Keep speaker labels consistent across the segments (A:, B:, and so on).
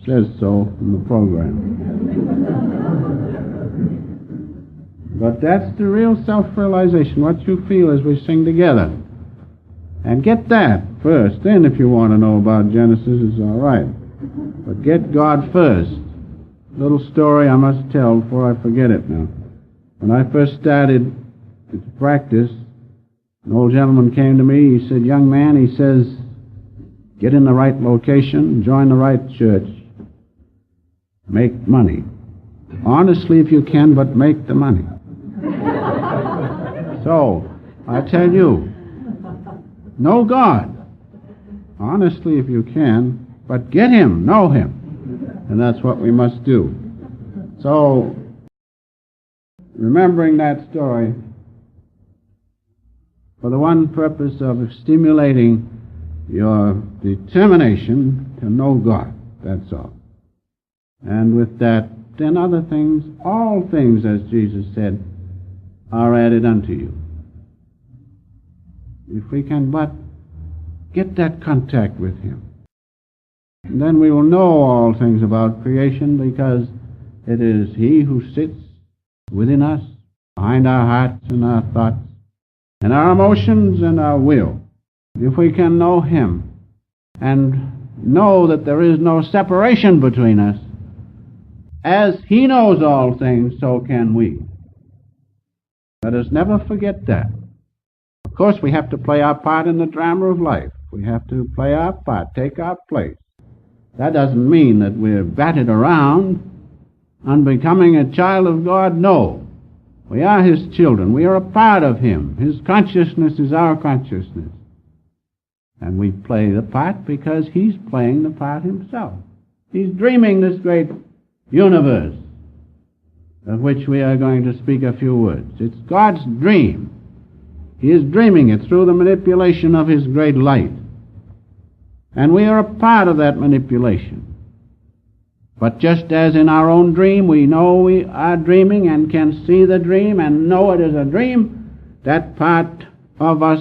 A: says so in the program. But that's the real self-realization, what you feel as we sing together. And get that first. Then if you want to know about Genesis, it's all right. But get God first. Little story I must tell before I forget it now. When I first started to practice, an old gentleman came to me. He said, young man, he says, get in the right location, join the right church, make money. Honestly, if you can, but make the money. So, I tell you, know God. Honestly, if you can, but get Him, know Him. And that's what we must do. So, remembering that story, for the one purpose of stimulating your determination to know God, that's all. And with that, then other things, all things, as Jesus said, are added unto you. If we can but get that contact with Him, and then we will know all things about creation, because it is He who sits within us, behind our hearts and our thoughts, and our emotions and our will. If we can know Him and know that there is no separation between us, as He knows all things, so can we. Let us never forget that. Of course, we have to play our part in the drama of life. We have to play our part, take our place. That doesn't mean that we're batted around, unbecoming a child of God. No. We are His children. We are a part of Him. His consciousness is our consciousness. And we play the part because He's playing the part Himself. He's dreaming this great universe of which we are going to speak a few words. It's God's dream. He is dreaming it through the manipulation of His great light. And we are a part of that manipulation. But just as in our own dream we know we are dreaming and can see the dream and know it is a dream, that part of us,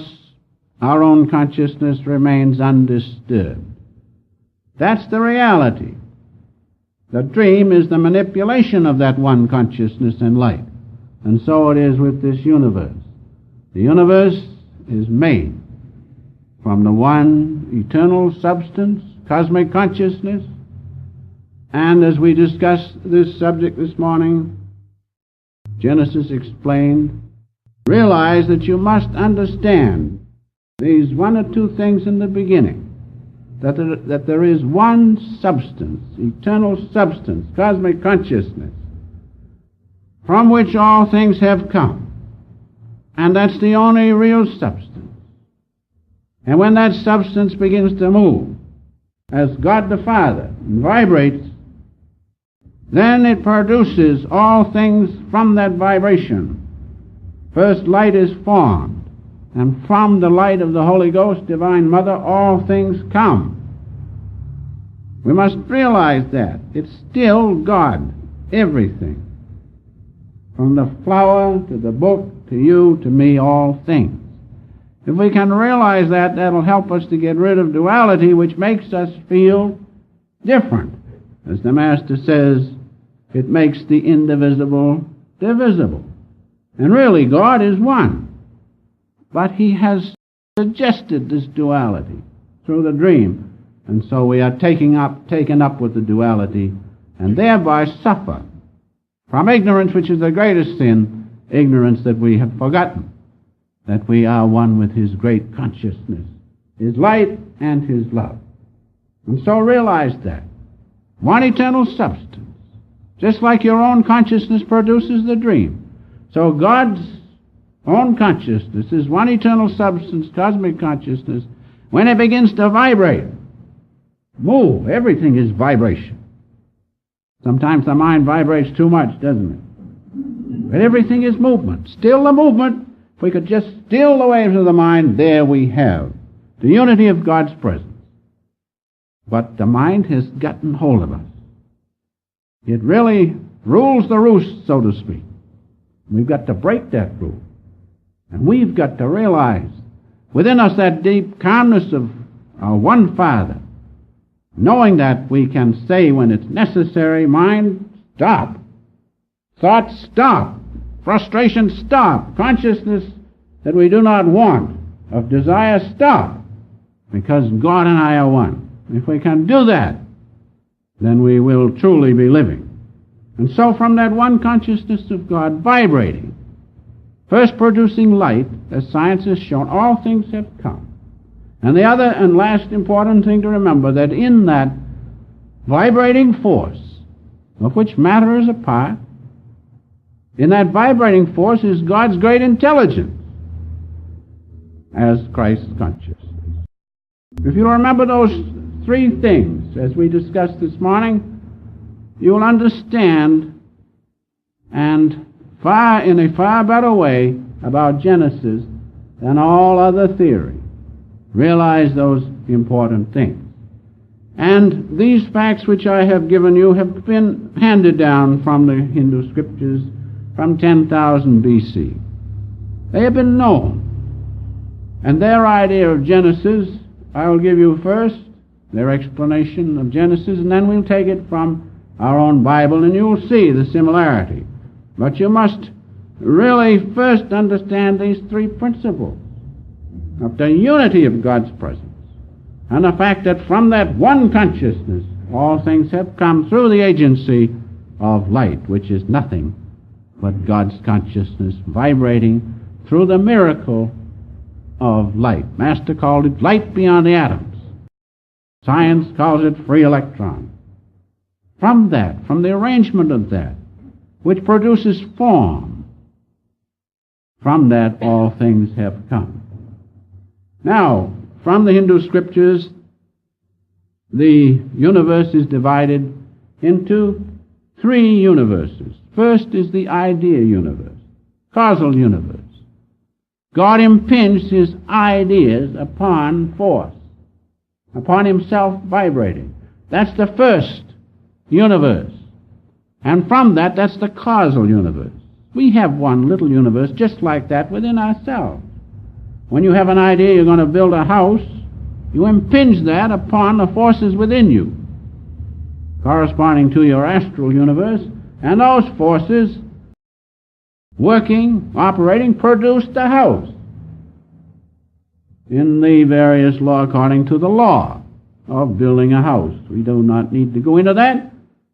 A: our own consciousness, remains undisturbed. That's the reality. The dream is the manipulation of that one consciousness and light. And so it is with this universe. The universe is made from the one eternal substance, cosmic consciousness. And as we discuss this subject this morning, Genesis explained, realize that you must understand these one or two things in the beginning. That there is one substance, eternal substance, cosmic consciousness, from which all things have come. And that's the only real substance. And when that substance begins to move, as God the Father, and vibrates, then it produces all things from that vibration. First light is formed, and from the light of the Holy Ghost, Divine Mother, all things come. We must realize that. It's still God, everything. From the flower to the book, to you, to me, all things. If we can realize that, that'll help us to get rid of duality, which makes us feel different. As the Master says, it makes the indivisible divisible. And really, God is one. But He has suggested this duality through the dream. And so we are taken up with the duality, and thereby suffer from ignorance, which is the greatest sin, ignorance that we have forgotten that we are one with His great consciousness, His light and His love. And so realize that. One eternal substance. Just like your own consciousness produces the dream. So God's own consciousness is one eternal substance, cosmic consciousness. When it begins to vibrate, move, everything is vibration. Sometimes the mind vibrates too much, doesn't it? But everything is movement. Still the movement. If we could just still the waves of the mind, there we have the unity of God's presence. But the mind has gotten hold of us. It really rules the roost, so to speak. We've got to break that rule. And we've got to realize within us that deep calmness of our one Father, Knowing that, we can say when it's necessary, mind, stop. Thought, stop. Frustration, stop. Consciousness that we do not want, of desire, stop. Because God and I are one. If we can do that, then we will truly be living. And so from that one consciousness of God vibrating, first producing light, as science has shown, all things have come. And the other and last important thing to remember, that in that vibrating force, of which matter is a part, in that vibrating force is God's great intelligence as Christ's consciousness. If you remember those three things, as we discussed this morning, you will understand, and in a far better way, about Genesis than all other theory. Realize those important things. And these facts which I have given you have been handed down from the Hindu scriptures from 10,000 BC. They have been known. And their idea of Genesis, I will give you first, their explanation of Genesis, and then we'll take it from our own Bible, and you'll see the similarity. But you must really first understand these three principles of the unity of God's presence, and the fact that from that one consciousness all things have come through the agency of light, which is nothing but God's consciousness vibrating through the miracle of light. Master called it light beyond the atoms. Science calls it free electron. From that, from the arrangement of that, which produces form, from that all things have come. Now, from the Hindu scriptures, the universe is divided into three universes. First is the idea universe, causal universe. God impinged his ideas upon force, upon himself vibrating. That's the first universe. And from that, that's the causal universe. We have one little universe just like that within ourselves. When you have an idea you're going to build a house, you impinge that upon the forces within you, corresponding to your astral universe, and those forces working, operating, produce the house in the various law, according to the law of building a house. We do not need to go into that.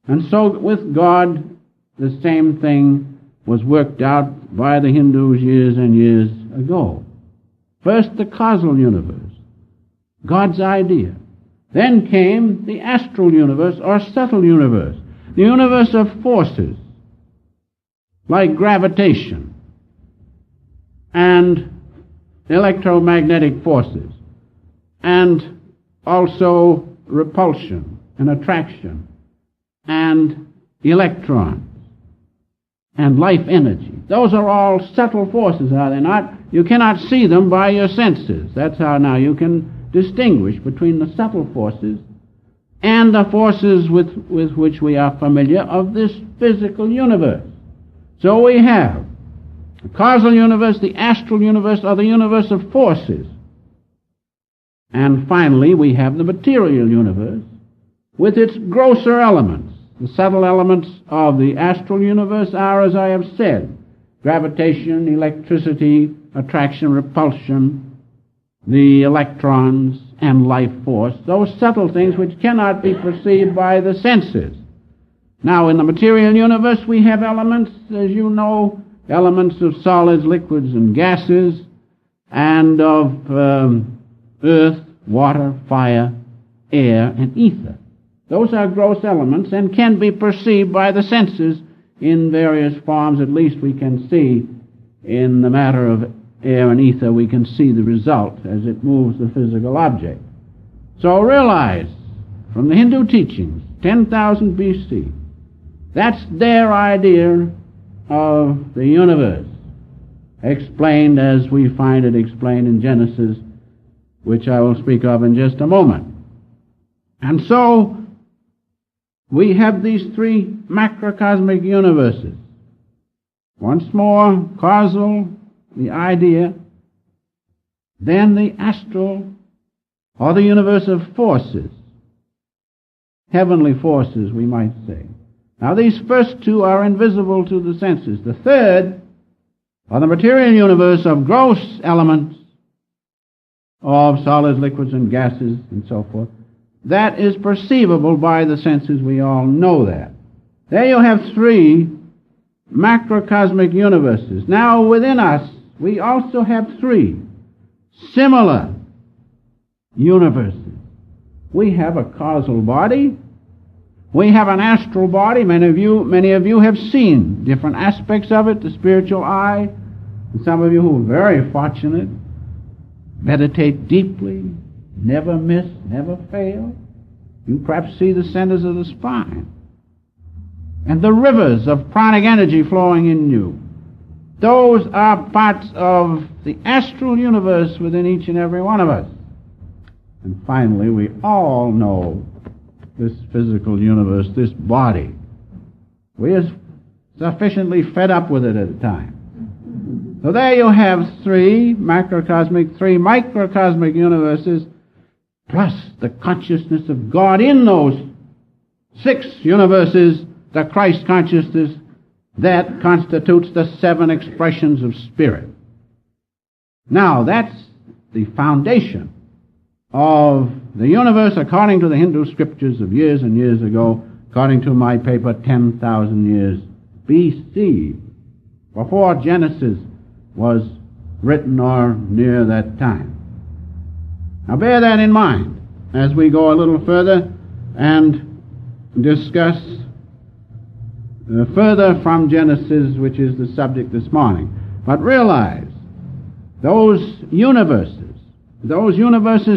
A: And so with God, the same thing was worked out by the Hindus years and years ago. First, the causal universe, God's idea. Then came the astral universe, or subtle universe, the universe of forces, like gravitation and electromagnetic forces, and also repulsion and attraction, and electrons, and life energy. Those are all subtle forces, are they not? You cannot see them by your senses. That's how now you can distinguish between the subtle forces and the forces with which we are familiar of this physical universe. So we have the causal universe, the astral universe, or the universe of forces. And finally, we have the material universe with its grosser elements. The subtle elements of the astral universe are, as I have said, gravitation, electricity, attraction, repulsion, the electrons, and life force, those subtle things which cannot be perceived by the senses. Now, in the material universe, we have elements, as you know, elements of solids, liquids, and gases, and of earth, water, fire, air, and ether. Those are gross elements and can be perceived by the senses in various forms. At least we can see in the matter of air and ether, we can see the result as it moves the physical object. So realize, from the Hindu teachings, 10,000 BC, that's their idea of the universe, explained as we find it explained in Genesis, which I will speak of in just a moment. And so, we have these three macrocosmic universes. Once more, causal, the idea, then the astral, or the universe of forces, heavenly forces, we might say. Now, these first two are invisible to the senses. The third are the material universe of gross elements, of solids, liquids, and gases, and so forth. That is perceivable by the senses. We all know that. There you have three macrocosmic universes. Now, within us, we also have three similar universes. We have a causal body. We have an astral body. Many of you have seen different aspects of it, the spiritual eye. And some of you who are very fortunate meditate deeply, never miss, never fail. You perhaps see the centers of the spine and the rivers of pranic energy flowing in you. Those are parts of the astral universe within each and every one of us. And finally, we all know this physical universe, this body. We are sufficiently fed up with it at a time. So there you have three microcosmic universes, plus the consciousness of God in those 6 universes, the Christ consciousness, that constitutes the 7 expressions of spirit. Now, that's the foundation of the universe according to the Hindu scriptures of years and years ago, according to my paper, 10,000 years B.C., before Genesis was written or near that time. Now bear that in mind as we go a little further and discuss further from Genesis, which is the subject this morning. But realize those universes,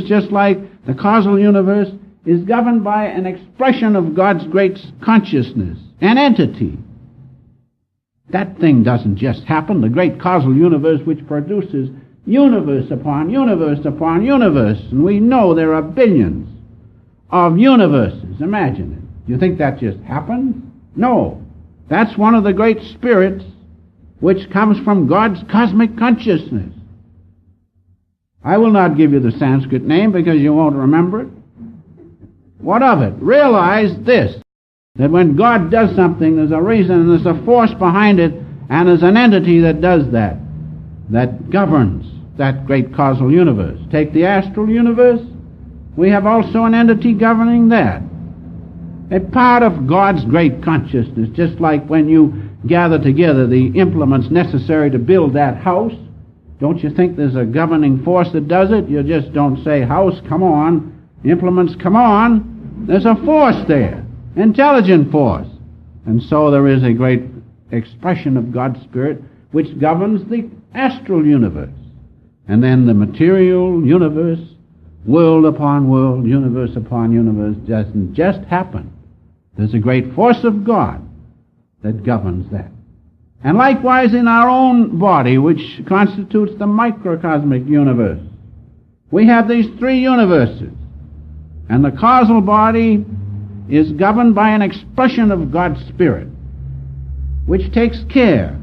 A: just like the causal universe, is governed by an expression of God's great consciousness, an entity. That thing doesn't just happen. The great causal universe which produces universe upon universe upon universe, and we know there are billions of universes. Imagine it. Do you think that just happens? No. That's one of the great spirits which comes from God's cosmic consciousness. I will not give you the Sanskrit name because you won't remember it. What of it? Realize this, that when God does something, there's a reason and there's a force behind it, and there's an entity that does that governs that great causal universe. Take the astral universe. We have also an entity governing that. A part of God's great consciousness, just like when you gather together the implements necessary to build that house. Don't you think there's a governing force that does it? You just don't say, house, come on, implements, come on. There's a force there, intelligent force. And so there is a great expression of God's Spirit which governs the astral universe. And then the material universe, world upon world, universe upon universe, doesn't just happen. There's a great force of God that governs that. And likewise in our own body, which constitutes the microcosmic universe, we have these 3 universes. And the causal body is governed by an expression of God's Spirit, which takes care.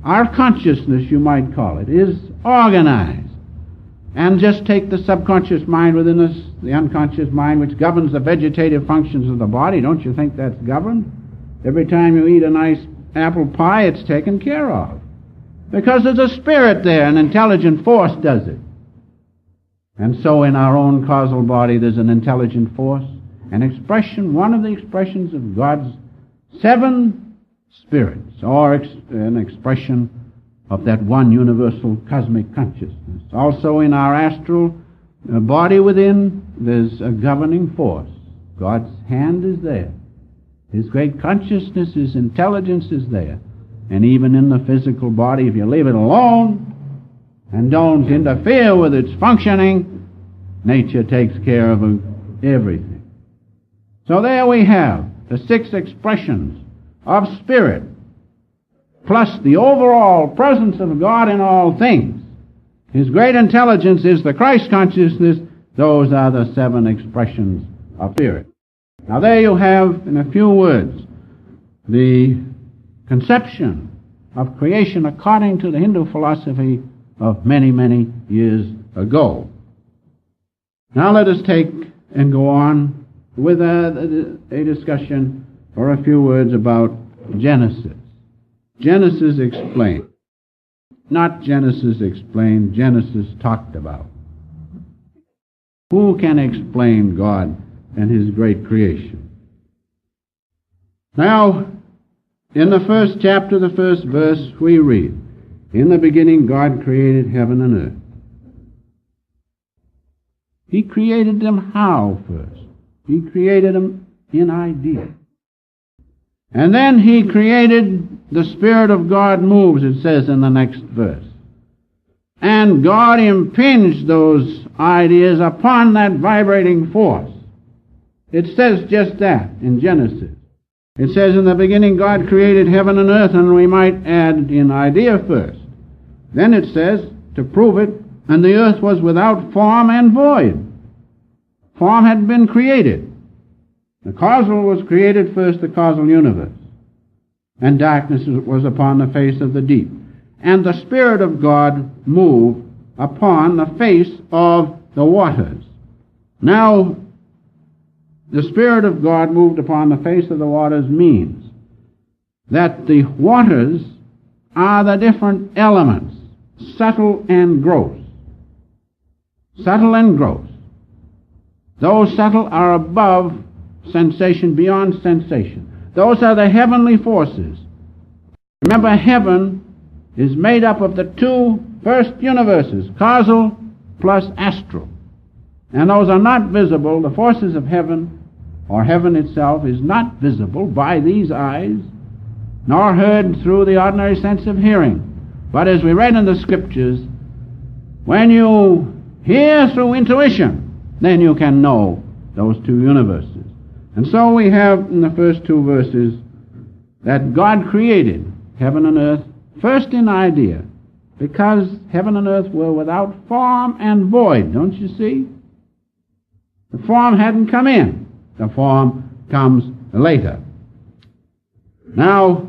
A: Our consciousness, you might call it, is organized. And just take the subconscious mind within us, the unconscious mind, which governs the vegetative functions of the body. Don't you think that's governed? Every time you eat a nice apple pie, it's taken care of. Because there's a spirit there, an intelligent force does it. And so in our own causal body, there's an intelligent force, an expression, one of the expressions of God's 7 spirits, or an expression of that one universal cosmic consciousness. Also in our astral body within, there's a governing force. God's hand is there. His great consciousness, His intelligence is there. And even in the physical body, if you leave it alone and don't interfere with its functioning, nature takes care of everything. So there we have the 6 expressions of spirit, plus the overall presence of God in all things. His great intelligence is the Christ consciousness. Those are the 7 expressions of spirit. Now there you have, in a few words, the conception of creation according to the Hindu philosophy of many, many years ago. Now let us take and go on with a discussion or a few words about Genesis. Genesis explained. Not Genesis explained, Genesis talked about. Who can explain God and His great creation? Now, in the first chapter, the first verse, we read, "In the beginning God created heaven and earth." He created them how first? He created them in idea. And then He created, the Spirit of God moves, it says in the next verse. And God impinged those ideas upon that vibrating force. It says just that in Genesis. It says, "In the beginning God created heaven and earth," and we might add in idea first. Then it says, to prove it, "And the earth was without form and void." Form had been created. The causal was created first, the causal universe. And darkness was upon the face of the deep. And the Spirit of God moved upon the face of the waters. Now, the Spirit of God moved upon the face of the waters means that the waters are the different elements, subtle and gross. Subtle and gross. Those subtle are above sensation, beyond sensation. Those are the heavenly forces. Remember, heaven is made up of the two first universes, causal plus astral. And those are not visible. The forces of heaven, or heaven itself, is not visible by these eyes, nor heard through the ordinary sense of hearing. But as we read in the Scriptures, when you hear through intuition, then you can know those two universes. And so we have in the first two verses that God created heaven and earth first in idea, because heaven and earth were without form and void, don't you see? The form hadn't come in. The form comes later. Now,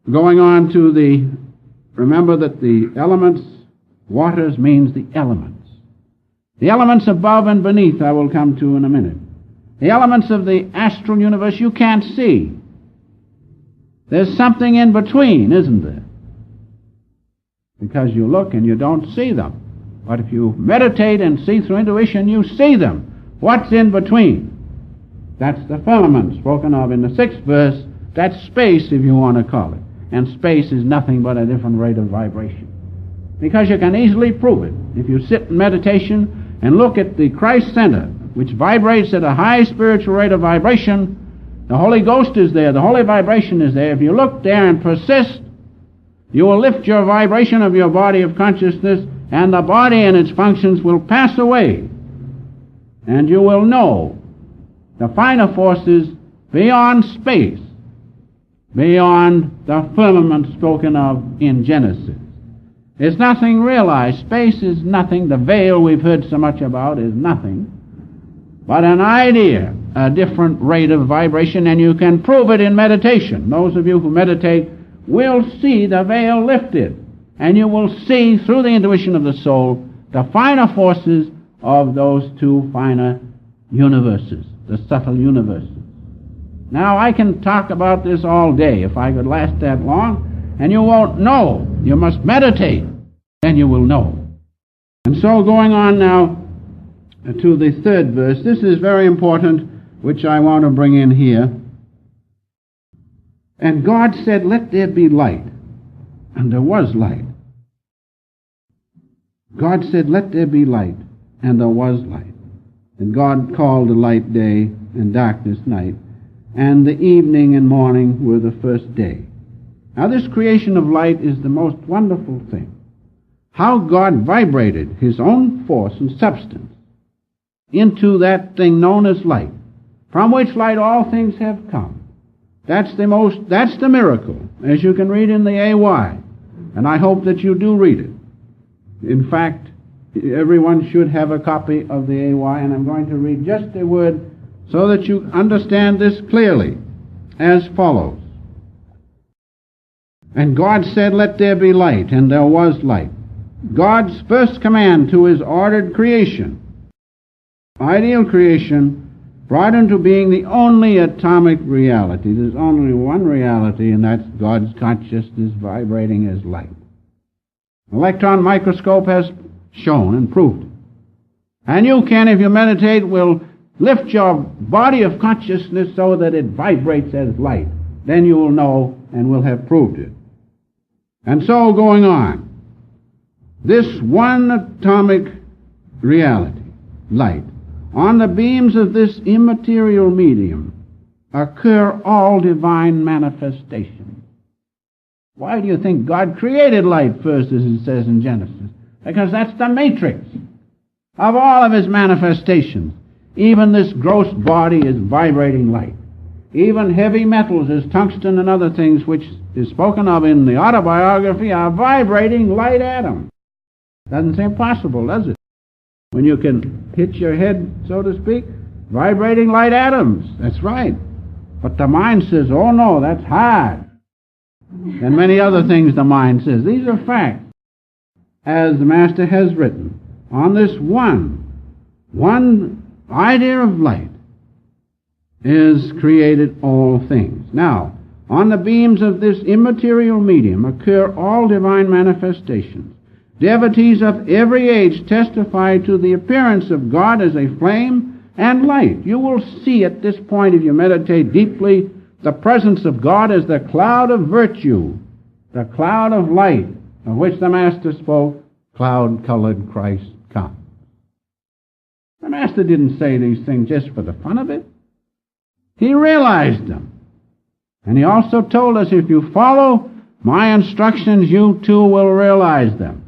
A: going on to remember that the elements, waters means the elements. The elements above and beneath I will come to in a minute. The elements of the astral universe you can't see. There's something in between, isn't there? Because you look and you don't see them. But if you meditate and see through intuition, you see them. What's in between? That's the firmament spoken of in the 6th verse. That's space, if you want to call it. And space is nothing but a different rate of vibration. Because you can easily prove it. If you sit in meditation and look at the Christ center, which vibrates at a high spiritual rate of vibration, the Holy Ghost is there, the holy vibration is there. If you look there and persist, you will lift your vibration of your body of consciousness, and the body and its functions will pass away. And you will know the finer forces beyond space, beyond the firmament spoken of in Genesis. There's nothing realized. Space is nothing. The veil we've heard so much about is nothing but an idea, a different rate of vibration, and you can prove it in meditation. Those of you who meditate will see the veil lifted, and you will see through the intuition of the soul the finer forces of those two finer universes, the subtle universes. Now, I can talk about this all day if I could last that long, and you won't know. You must meditate, then you will know. And so going on now to the 3rd verse, this is very important, which I want to bring in here. And God said, "Let there be light." And there was light. God said, "Let there be light." And there was light. And God called the light day and darkness night. And the evening and morning were the first day. Now this creation of light is the most wonderful thing. How God vibrated His own force and substance into that thing known as light, from which light all things have come. That's the miracle, as you can read in the AY, and I hope that you do read it. In fact, everyone should have a copy of the AY, and I'm going to read just a word so that you understand this clearly, as follows. And God said, "Let there be light," and there was light. God's first command to His ordered creation, ideal creation, brought into being the only atomic reality. There's only one reality, and that's God's consciousness vibrating as light. An electron microscope has shown and proved it. And you can, if you meditate, will lift your body of consciousness so that it vibrates as light. Then you will know and will have proved it. And so going on. This one atomic reality, light, on the beams of this immaterial medium occur all divine manifestations. Why do you think God created light first, as it says in Genesis? Because that's the matrix of all of his manifestations. Even this gross body is vibrating light. Even heavy metals as tungsten and other things which is spoken of in the autobiography are vibrating light atoms. Doesn't seem possible, does it? When you can hit your head, so to speak, vibrating light atoms. That's right. But the mind says, oh no, that's hard. And many other things the mind says. These are facts. As the Master has written, on this one idea of light is created all things. Now, on the beams of this immaterial medium occur all divine manifestations. Devotees of every age testify to the appearance of God as a flame and light. You will see at this point, if you meditate deeply, the presence of God as the cloud of virtue, the cloud of light, of which the Master spoke, cloud-colored Christ comes. The Master didn't say these things just for the fun of it. He realized them. And he also told us, if you follow my instructions, you too will realize them.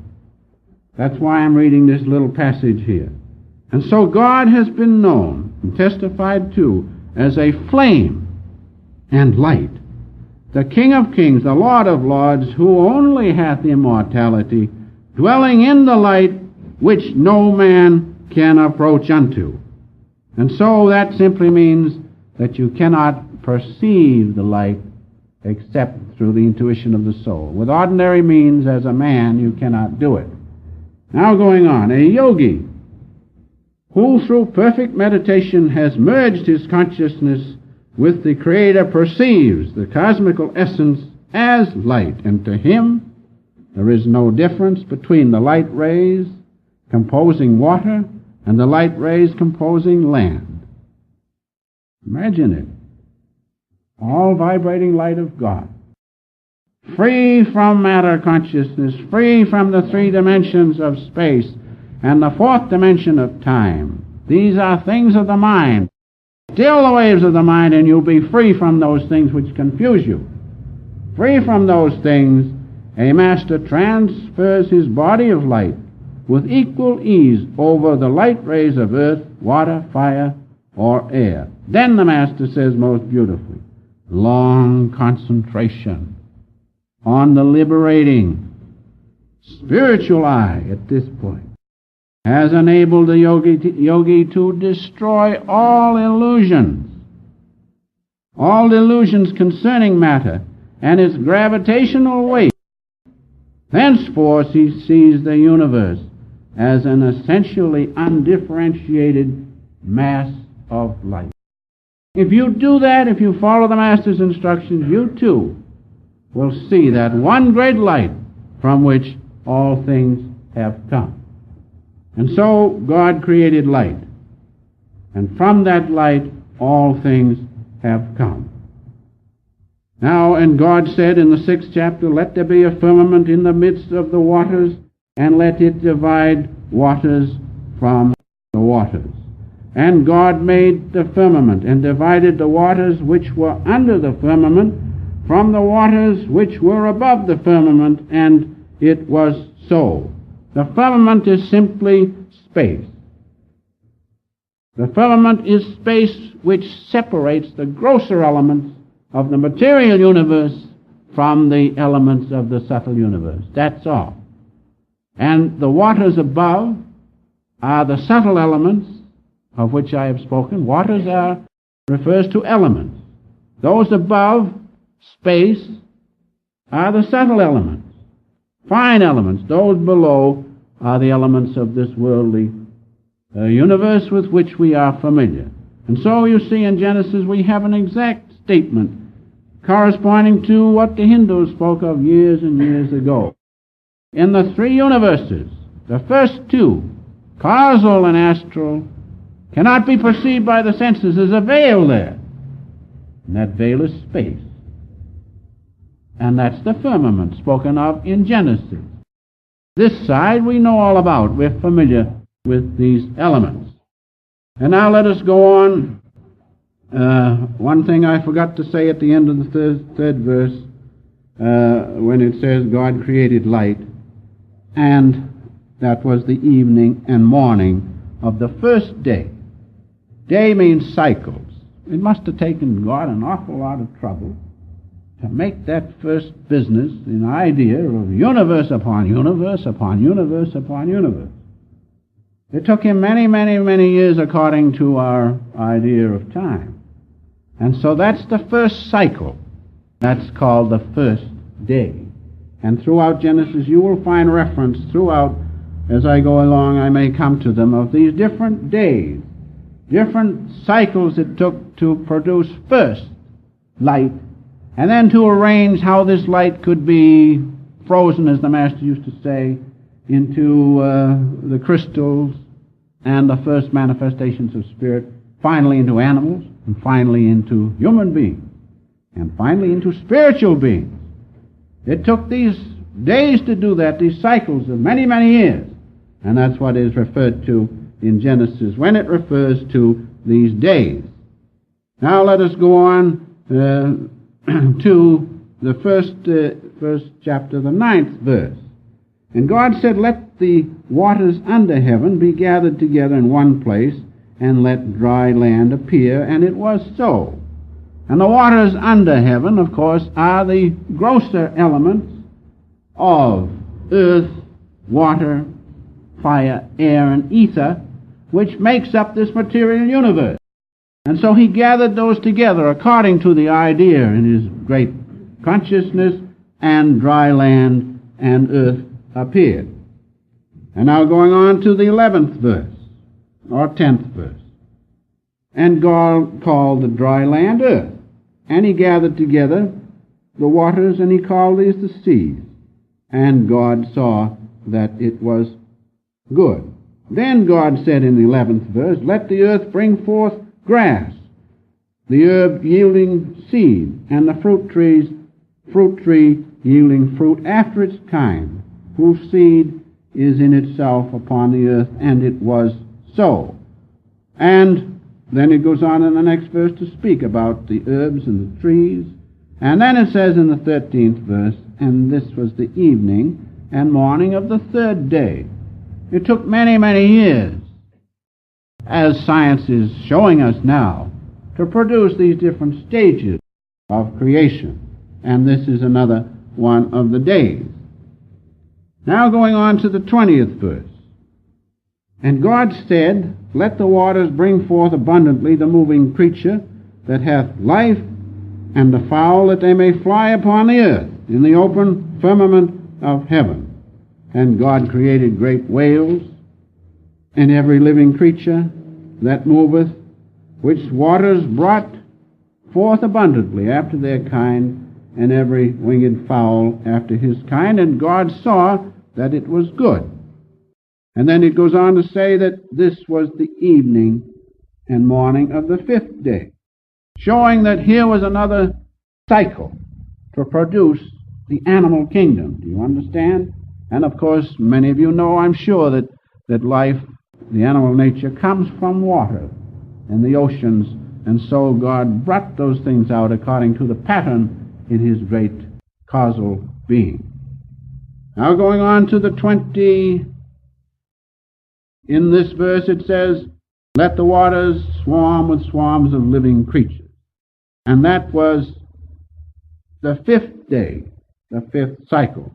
A: That's why I'm reading this little passage here. And so God has been known and testified to as a flame and light, the King of kings, the Lord of lords, who only hath immortality, dwelling in the light which no man can approach unto. And so that simply means that you cannot perceive the light except through the intuition of the soul. With ordinary means, as a man, you cannot do it. Now going on, a yogi who through perfect meditation has merged his consciousness with the Creator perceives the cosmical essence as light, and to him there is no difference between the light rays composing water and the light rays composing land. Imagine it. All vibrating light of God. Free from matter consciousness, free from the three dimensions of space and the fourth dimension of time. These are things of the mind. Still the waves of the mind, and you'll be free from those things which confuse you. Free from those things, a master transfers his body of light with equal ease over the light rays of earth, water, fire, or air. Then the master says most beautifully, long concentration on the liberating spiritual eye at this point has enabled the yogi to destroy all delusions concerning matter and its gravitational weight. Thenceforth he sees the universe as an essentially undifferentiated mass of light. If you do that, if you follow the Master's instructions, you too will see that one great light from which all things have come. And so God created light, and from that light all things have come. Now, and God said in the 6th chapter, let there be a firmament in the midst of the waters, and let it divide waters from the waters. And God made the firmament, and divided the waters which were under the firmament from the waters which were above the firmament, and it was so. The firmament is simply space. The firmament is space which separates the grosser elements of the material universe from the elements of the subtle universe. That's all. And the waters above are the subtle elements of which I have spoken. Waters refers to elements. Those above, space, are the subtle elements, fine elements. Those below are the elements of this worldly universe with which we are familiar. And so you see in Genesis we have an exact statement corresponding to what the Hindus spoke of years and years ago. In the three universes, the first two, causal and astral, cannot be perceived by the senses. There's a veil there. And that veil is space. And that's the firmament spoken of in Genesis. This side we know all about. We're familiar with these elements. And now let us go on. One thing I forgot to say at the end of the third verse, when it says God created light, and that was the evening and morning of the first day. Day means cycles. It must have taken God an awful lot of trouble to make that first business an idea of universe upon universe upon universe upon universe. It took him many, many, many years according to our idea of time. And so that's the first cycle. That's called the first day. And throughout Genesis you will find reference throughout, as I go along I may come to them, of these different days, different cycles it took to produce first light, and then to arrange how this light could be frozen, as the Master used to say, into the crystals and the first manifestations of spirit, finally into animals, and finally into human beings, and finally into spiritual beings. It took these days to do that, these cycles of many, many years, and that's what is referred to in Genesis when it refers to these days. Now let us go on to the first chapter, the 9th verse. And God said, "Let the waters under heaven be gathered together in one place, and let dry land appear." And it was so. And the waters under heaven, of course, are the grosser elements of earth, water, fire, air, and ether, which makes up this material universe. And so he gathered those together according to the idea in his great consciousness, and dry land and earth appeared. And now going on to the 11th verse, or 10th verse. And God called the dry land earth, and he gathered together the waters, and he called these the seas. And God saw that it was good. Then God said in the 11th verse, "Let the earth bring forth grass, the herb yielding seed, and the fruit tree yielding fruit after its kind, whose seed is in itself upon the earth." And it was so. And then it goes on in the next verse to speak about the herbs and the trees. And then it says in the 13th verse, "And this was the evening and morning of the third day." It took many, many years, as science is showing us now, to produce these different stages of creation. And this is another one of the days. Now going on to the 20th verse. "And God said, Let the waters bring forth abundantly the moving creature that hath life, and the fowl that they may fly upon the earth in the open firmament of heaven. And God created great whales, and every living creature that moveth, which waters brought forth abundantly after their kind, and every winged fowl after his kind. And God saw that it was good." And then it goes on to say that this was the evening and morning of the 5th day, showing that here was another cycle to produce the animal kingdom. Do you understand? And of course, many of you know, I'm sure, that life, the animal nature, comes from water and the oceans, and so God brought those things out according to the pattern in his great causal being. Now going on to the 20, in this verse it says, "Let the waters swarm with swarms of living creatures." And that was the 5th day, the 5th cycle.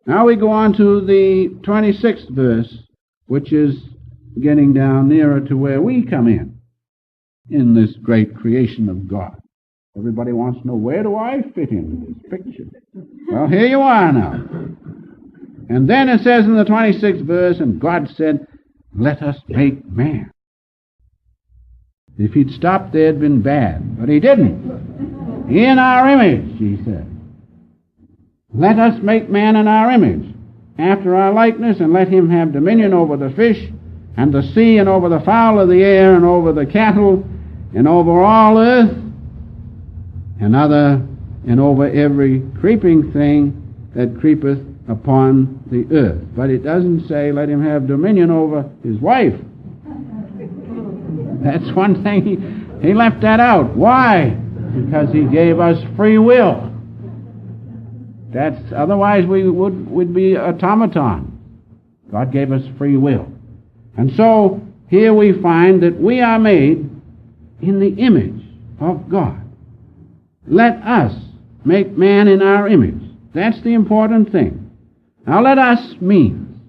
A: Now we go on to the 26th verse, which is getting down nearer to where we come in this great creation of God. Everybody wants to know, where do I fit into this picture? Well, here you are now. And then it says in the 26th verse, "And God said, Let us make man." If he'd stopped there, it'd been bad. But he didn't. In our image, he said. Let us make man in our image, after our likeness, and let him have dominion over the fish, and the sea, and over the fowl of the air, and over the cattle, and over all earth, and over every creeping thing that creepeth upon the earth. But it doesn't say let him have dominion over his wife. That's one thing he left that out. Why? Because he gave us free will. Otherwise we would be automaton. God gave us free will. And so here we find that we are made in the image of God. Let us make man in our image. That's the important thing. Now let us means,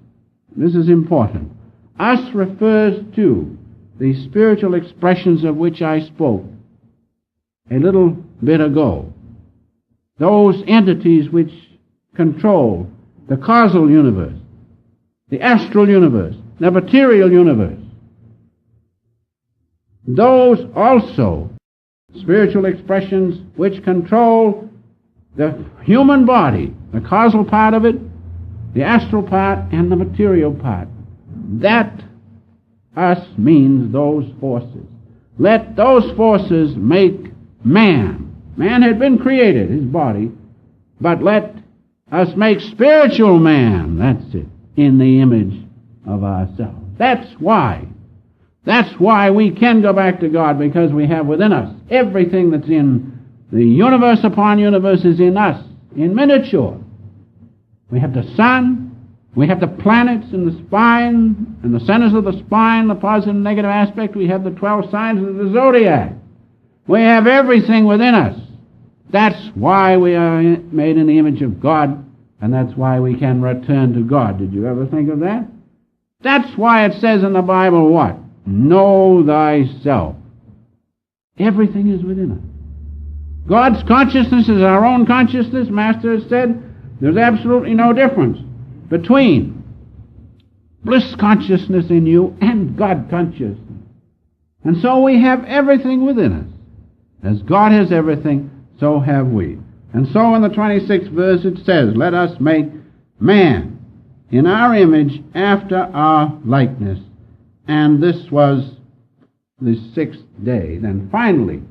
A: this is important, us refers to the spiritual expressions of which I spoke a little bit ago. Those entities which control the causal universe, the astral universe, the material universe. Those also spiritual expressions which control the human body, the causal part of it, the astral part, and the material part. That us means those forces. Let those forces make man. Man had been created, his body, but let us make spiritual man, that's it, in the image of ourselves. That's why we can go back to God, because we have within us everything that's in the universe upon universe is in us, in miniature. We have the sun, we have the planets in the spine, and the centers of the spine, the positive and negative aspect. We have the 12 signs of the zodiac. We have everything within us. That's why we are made in the image of God, and that's why we can return to God. Did you ever think of that? That's why it says in the Bible what? Know thyself. Everything is within us. God's consciousness is our own consciousness. Master has said there's absolutely no difference between bliss consciousness in you and God consciousness. And so we have everything within us. As God has everything, so have we. And so in the 26th verse it says, let us make man in our image after our likeness. And this was the 6th day. Then finally,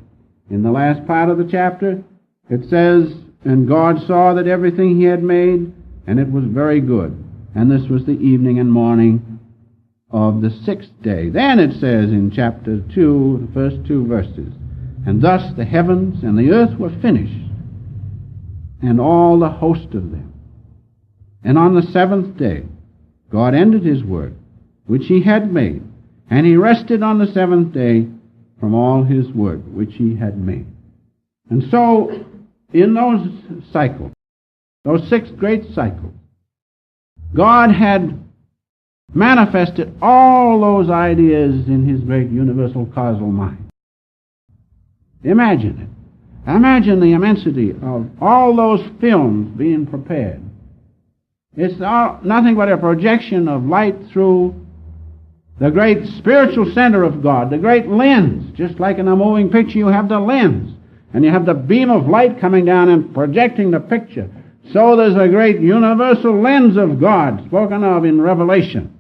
A: in the last part of the chapter, it says, and God saw that everything he had made, and it was very good. And this was the evening and morning of the 6th day. Then it says in chapter 2, the first 2 verses, and thus the heavens and the earth were finished, and all the host of them. And on the 7th day, God ended his work, which he had made, and he rested on the 7th day from all his work, which he had made. And so, in those cycles, those 6 great cycles, God had manifested all those ideas in his great universal causal mind. Imagine it. Imagine the immensity of all those films being prepared. It's nothing but a projection of light through the great spiritual center of God, the great lens. Just like in a moving picture, you have the lens, and you have the beam of light coming down and projecting the picture. So there's a great universal lens of God spoken of in Revelation.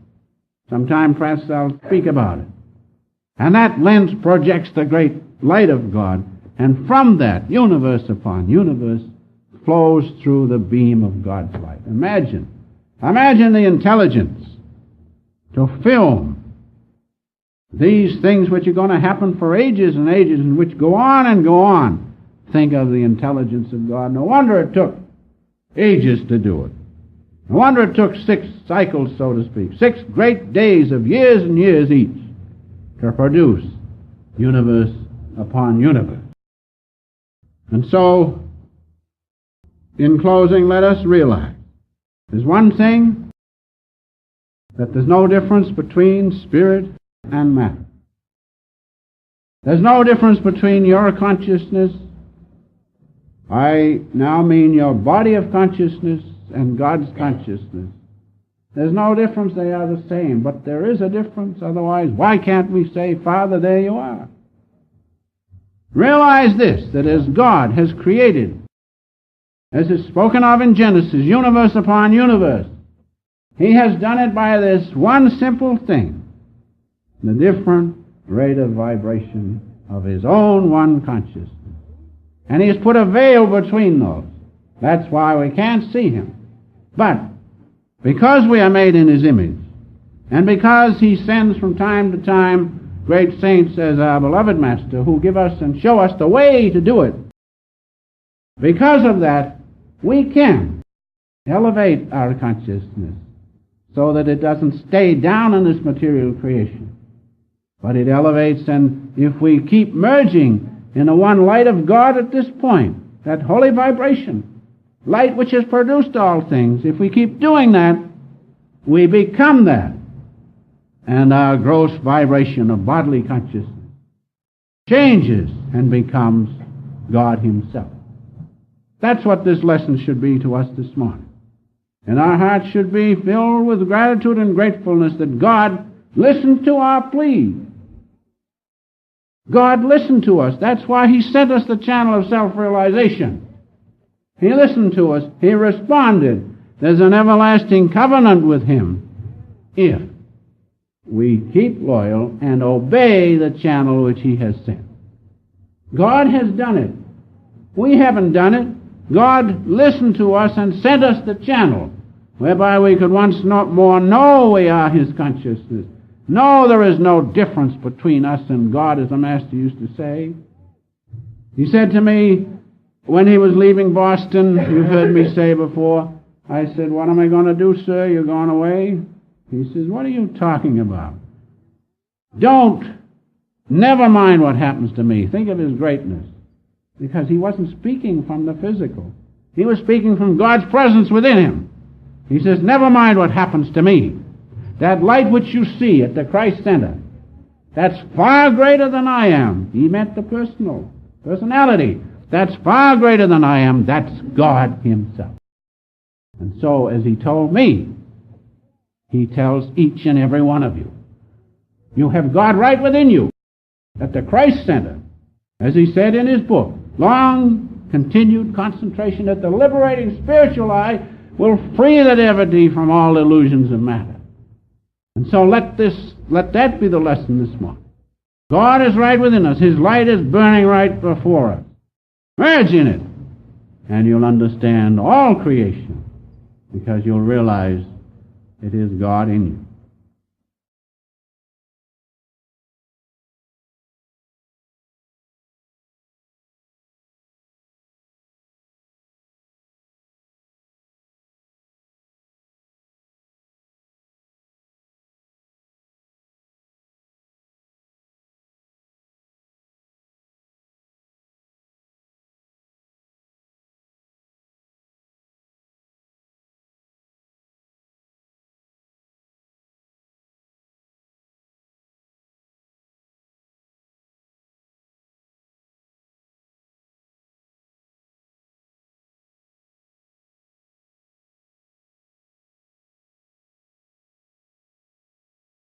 A: Sometime perhaps I'll speak about it. And that lens projects the great light of God, and from that, universe upon universe flows through the beam of God's light. Imagine the intelligence to film these things which are going to happen for ages and ages, and which go on and go on. Think of the intelligence of God. No wonder it took ages to do it. No wonder it took 6 cycles, so to speak, 6 great days of years and years each to produce universe upon universe. And so, in closing, let us realize there's one thing, that there's no difference between spirit and matter. There's no difference between your consciousness, I now mean your body of consciousness, and God's consciousness. There's no difference, they are the same, but there is a difference. Otherwise, why can't we say, Father, there you are? Realize this, that as God has created, as is spoken of in Genesis, universe upon universe, He has done it by this one simple thing, the different rate of vibration of His own one consciousness. And He has put a veil between those. That's why we can't see Him. But because we are made in His image, and because He sends from time to time great saints as our beloved Master who give us and show us the way to do it, because of that, we can elevate our consciousness so that it doesn't stay down in this material creation, but it elevates, and if we keep merging in the one light of God at this point, that holy vibration, light which has produced all things, if we keep doing that, we become that. And our gross vibration of bodily consciousness changes and becomes God Himself. That's what this lesson should be to us this morning. And our hearts should be filled with gratitude and gratefulness that God listened to our plea. God listened to us. That's why He sent us the channel of self-realization. He listened to us. He responded. There's an everlasting covenant with Him if we keep loyal and obey the channel which He has sent. God has done it. We haven't done it. God listened to us and sent us the channel whereby we could once more know we are His consciousness. No, there is no difference between us and God, as the Master used to say. He said to me when he was leaving Boston, you've heard me say before, I said, what am I going to do, sir? You're going away? He says, what are you talking about? Never mind what happens to me. Think of His greatness. Because he wasn't speaking from the physical. He was speaking from God's presence within him. He says, never mind what happens to me. That light which you see at the Christ Center, that's far greater than I am. He meant the personality. That's far greater than I am. That's God Himself. And so, as He told me, He tells each and every one of you, you have God right within you at the Christ Center. As He said in His book, long continued concentration at the liberating spiritual eye will free the devotee from all illusions of matter. And so let that be the lesson this morning. God is right within us. His light is burning right before us. Merge in it, and you'll understand all creation, because you'll realize it is God in you.